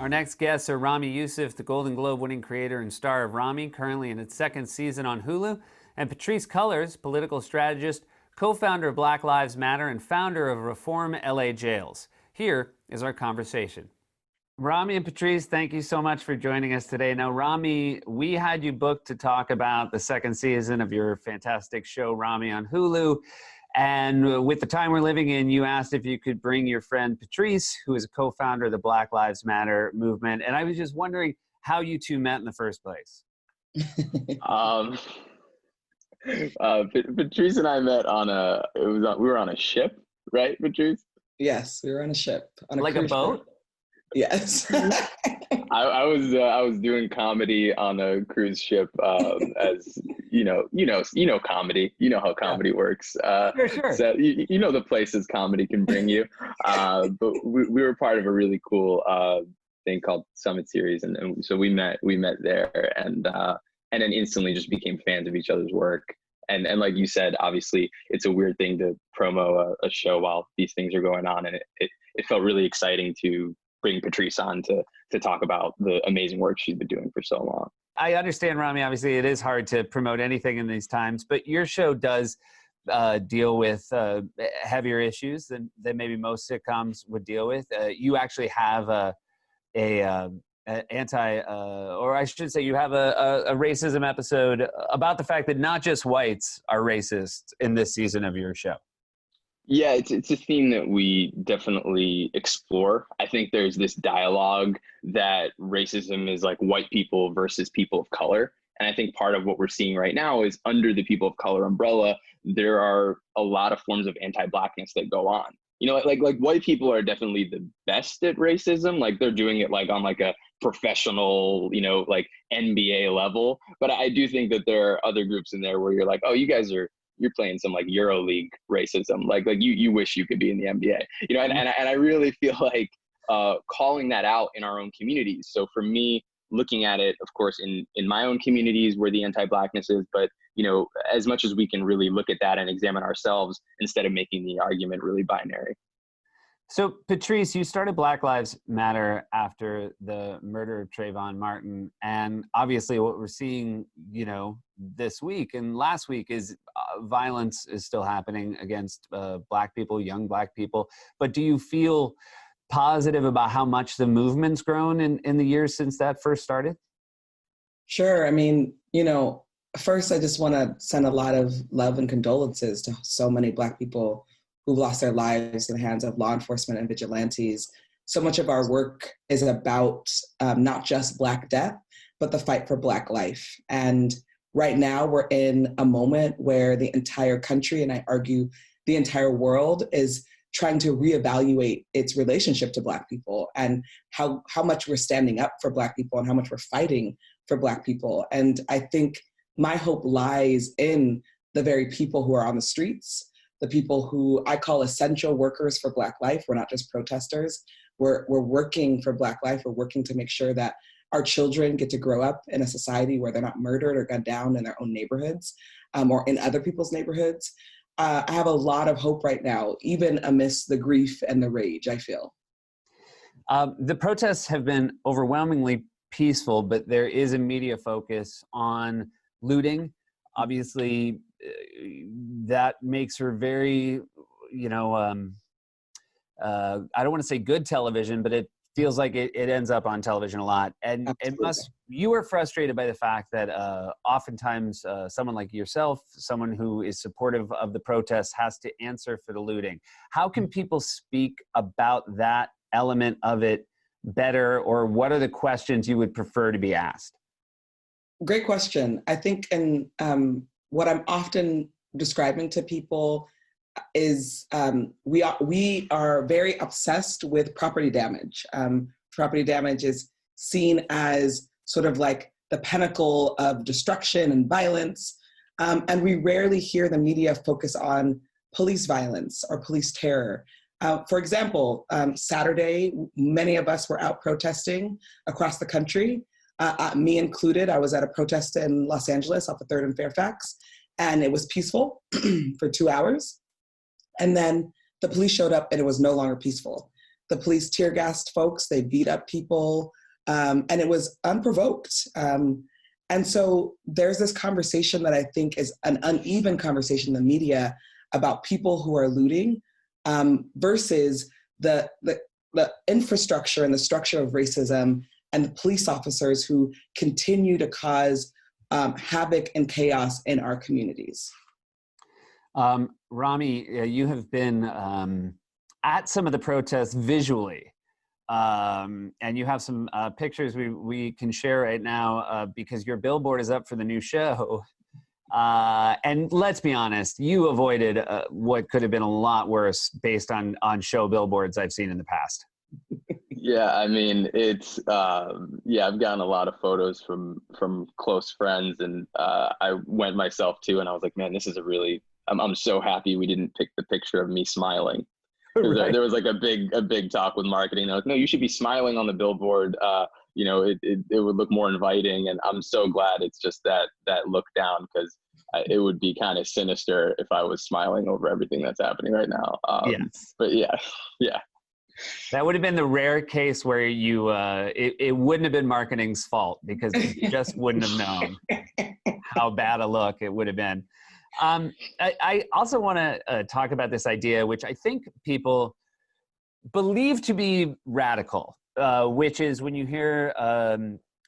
Our next guests are Ramy Youssef, the Golden Globe winning creator and star of Ramy, currently in its second season on Hulu, and Patrisse Cullors, political strategist, co-founder of Black Lives Matter, and founder of Reform LA Jails. Here is our conversation. Ramy and Patrisse, thank you so much for joining us today. Now, Ramy, we had you booked to talk about the second season of your fantastic show, Ramy, on Hulu. And with the time we're living in, you asked if you could bring your friend Patrisse, who is a co-founder of the Black Lives Matter movement. And I was just wondering how you two met in the first place. Patrisse and I met on we were on a ship, right, Patrisse? Yes, we were on a ship. On a like a boat? Ship. Yes. I was doing comedy on a cruise ship, as you know comedy. You know how comedy works. Sure. So you know the places comedy can bring you. But we were part of a really cool thing called Summit Series, and so we met there, and then instantly just became fans of each other's work. And like you said, obviously it's a weird thing to promo a show while these things are going on, and it felt really exciting to bring Patrisse on to talk about the amazing work she's been doing for so long. I understand, Ramy, obviously it is hard to promote anything in these times, but your show does deal with heavier issues than maybe most sitcoms would deal with. You actually have or I should say you have a racism episode about the fact that not just whites are racist in this season of your show. Yeah, it's a theme that we definitely explore. I think there's this dialogue that racism is like white people versus people of color. And I think part of what we're seeing right now is under the people of color umbrella, there are a lot of forms of anti-Blackness that go on. You know, like white people are definitely the best at racism. Like they're doing it like on like a professional, you know, like NBA level. But I do think that there are other groups in there where you're like, oh, you're playing some like EuroLeague racism. Like you wish you could be in the NBA, you know, and I really feel like calling that out in our own communities. So for me, looking at it, of course, in my own communities where the anti-Blackness is, but you know, as much as we can really look at that and examine ourselves instead of making the argument really binary. So Patrisse, you started Black Lives Matter after the murder of Trayvon Martin. And obviously what we're seeing, you know, this week and last week is violence is still happening against Black people, young Black people. But do you feel positive about how much the movement's grown in the years since that first started? Sure. I mean, you know, first, I just want to send a lot of love and condolences to so many Black people who've lost their lives in the hands of law enforcement and vigilantes. So much of our work is about not just Black death, but the fight for Black life. And right now we're in a moment where the entire country, and I argue the entire world, is trying to reevaluate its relationship to Black people and how much we're standing up for Black people and how much we're fighting for Black people. And I think my hope lies in the very people who are on the streets, the people who I call essential workers for Black life. We're not just protesters. We're working for Black life. We're working to make sure that our children get to grow up in a society where they're not murdered or gunned down in their own neighborhoods or in other people's neighborhoods. I have a lot of hope right now, even amidst the grief and the rage, I feel. The protests have been overwhelmingly peaceful, but there is a media focus on looting. Obviously, that makes her very, you know, I don't want to say good television, but it feels like it ends up on television a lot. And you are frustrated by the fact that oftentimes someone like yourself, someone who is supportive of the protests, has to answer for the looting. How can people speak about that element of it better, or what are the questions you would prefer to be asked? Great question. I think, and what I'm often describing to people is we are very obsessed with property damage. Property damage is seen as sort of like the pinnacle of destruction and violence. And we rarely hear the media focus on police violence or police terror. For example, Saturday, many of us were out protesting across the country. Me included. I was at a protest in Los Angeles off of 3rd and Fairfax, and it was peaceful for 2 hours. And then the police showed up and it was no longer peaceful. The police tear gassed folks, they beat up people, and it was unprovoked. And so there's this conversation that I think is an uneven conversation in the media about people who are looting versus the infrastructure and the structure of racism and the police officers who continue to cause havoc and chaos in our communities. Rami, you have been at some of the protests visually, and you have some pictures we can share right now because your billboard is up for the new show. And let's be honest, you avoided what could have been a lot worse based on show billboards I've seen in the past. Yeah, I mean, it's, I've gotten a lot of photos from close friends, and I went myself too, and I was like, man, this is I'm so happy we didn't pick the picture of me smiling. Right. There was like a big talk with marketing. They're like, no, you should be smiling on the billboard. It would look more inviting. And I'm so glad it's just that look down, because it would be kind of sinister if I was smiling over everything that's happening right now. Yes. But yeah. That would have been the rare case where it wouldn't have been marketing's fault, because you just wouldn't have known how bad a look it would have been. I also want to talk about this idea, which I think people believe to be radical, which is when you hear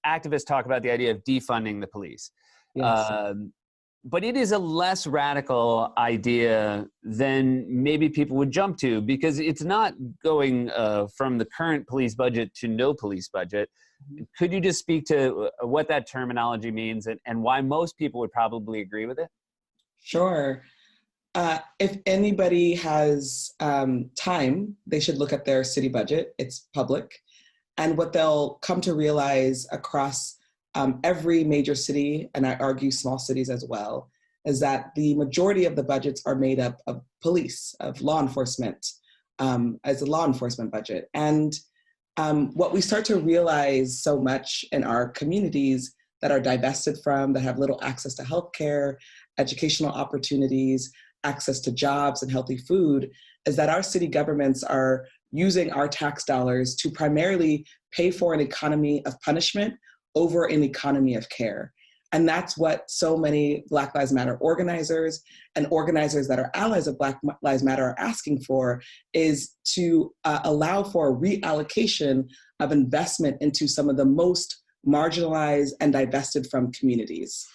activists talk about the idea of defunding the police. Yes. But it is a less radical idea than maybe people would jump to, because it's not going from the current police budget to no police budget. Could you just speak to what that terminology means and why most people would probably agree with it? Sure. If anybody has time, they should look at their city budget. It's public. And what they'll come to realize across every major city, and I argue small cities as well, is that the majority of the budgets are made up of police, of law enforcement, as a law enforcement budget. And what we start to realize so much in our communities that are divested from, that have little access to healthcare, educational opportunities, access to jobs and healthy food, is that our city governments are using our tax dollars to primarily pay for an economy of punishment over an economy of care. And that's what so many Black Lives Matter organizers and organizers that are allies of Black Lives Matter are asking for, is to allow for a reallocation of investment into some of the most marginalized and divested from communities.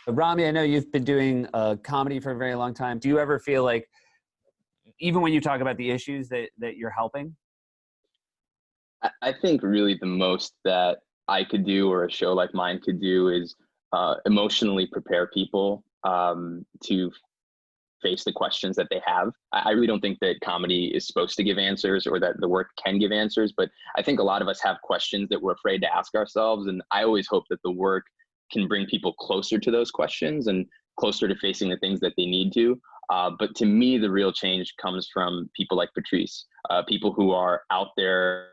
Rami, I know you've been doing comedy for a very long time. Do you ever feel like, even when you talk about the issues, that you're helping? I think really the most that I could do, or a show like mine could do, is emotionally prepare people to face the questions that they have. I really don't think that comedy is supposed to give answers, or that the work can give answers, but I think a lot of us have questions that we're afraid to ask ourselves. And I always hope that the work can bring people closer to those questions and closer to facing the things that they need to. But to me, the real change comes from people like Patrisse, people who are out there,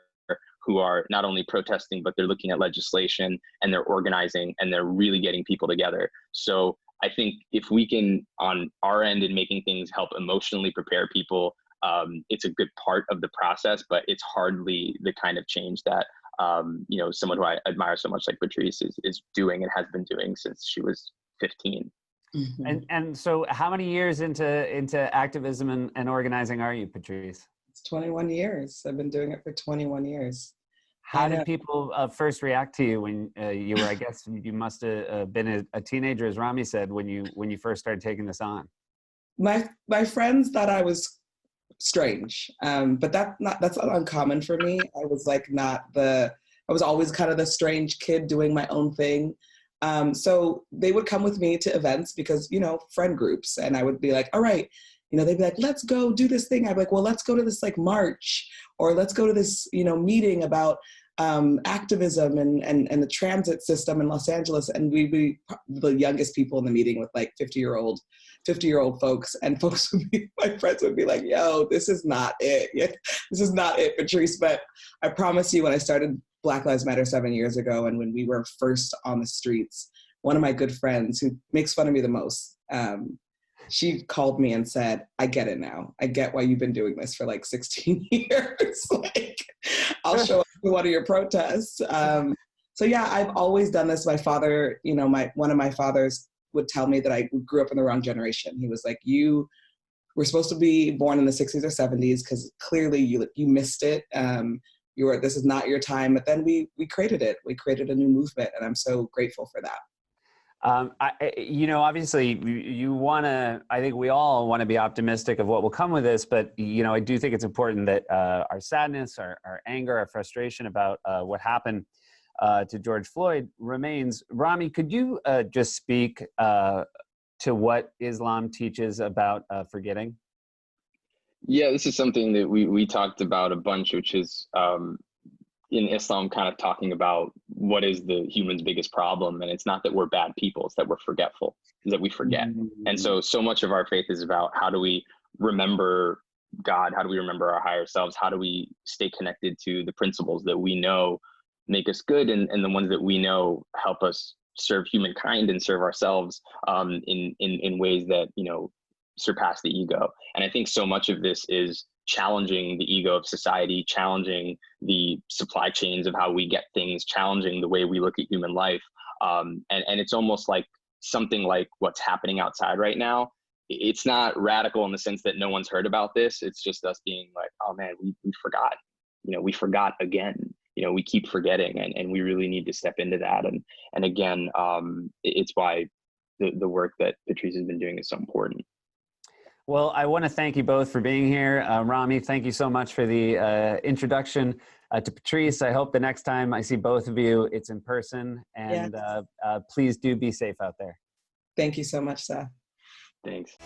who are not only protesting, but they're looking at legislation, and they're organizing, and they're really getting people together. So I think if we can, on our end, in making things, help emotionally prepare people, it's a good part of the process, but it's hardly the kind of change that someone who I admire so much like Patrisse is doing and has been doing since she was 15. Mm-hmm. And so how many years into activism and organizing are you, Patrisse? It's 21 years. I've been doing it for 21 years. How did people first react to you when you were, I guess you must have been a teenager, as Rami said, when you first started taking this on? My friends thought I was strange, but that's not uncommon for me. I was I was always kind of the strange kid doing my own thing. So they would come with me to events because, friend groups, and I would be like, all right, they'd be like, let's go do this thing. I'd be like, well, let's go to this march, or let's go to this, meeting about activism and the transit system in Los Angeles. And we'd be the youngest people in the meeting with 50-year-old folks, and my friends would be like, yo, this is not it. This is not it, Patrisse. But I promise you, when I started Black Lives Matter 7 years ago, and when we were first on the streets, one of my good friends, who makes fun of me the most, she called me and said, I get it now. I get why you've been doing this for like 16 years. Like, I'll show up to one of your protests. So yeah, I've always done this. My father, you know, one of my fathers would tell me that I grew up in the wrong generation. He was like, you were supposed to be born in the 60s or 70s because clearly you missed it. This is not your time. But then we created it. We created a new movement, and I'm so grateful for that. Obviously you want to, I think we all want to be optimistic of what will come with this, but, I do think it's important that our sadness, our anger, our frustration about what happened to George Floyd remains. Rami, could you just speak to what Islam teaches about forgetting? Yeah, this is something that we talked about a bunch, which is in Islam kind of talking about what is the human's biggest problem. And it's not that we're bad people, it's that we're forgetful, it's that we forget. And so much of our faith is about how do we remember God? How do we remember our higher selves? How do we stay connected to the principles that we know make us good, and the ones that we know help us serve humankind and serve ourselves in ways that, surpass the ego. And I think so much of this is challenging the ego of society, challenging the supply chains of how we get things, challenging the way we look at human life. And it's almost like something like what's happening outside right now. It's not radical in the sense that no one's heard about this. It's just us being like, oh man, we forgot, we forgot again. We keep forgetting, and we really need to step into that. And again, it's why the work that Patrisse has been doing is so important. Well, I want to thank you both for being here. Rami, thank you so much for the introduction to Patrisse. I hope the next time I see both of you, it's in person. And please do be safe out there. Thank you so much, Seth. Thanks.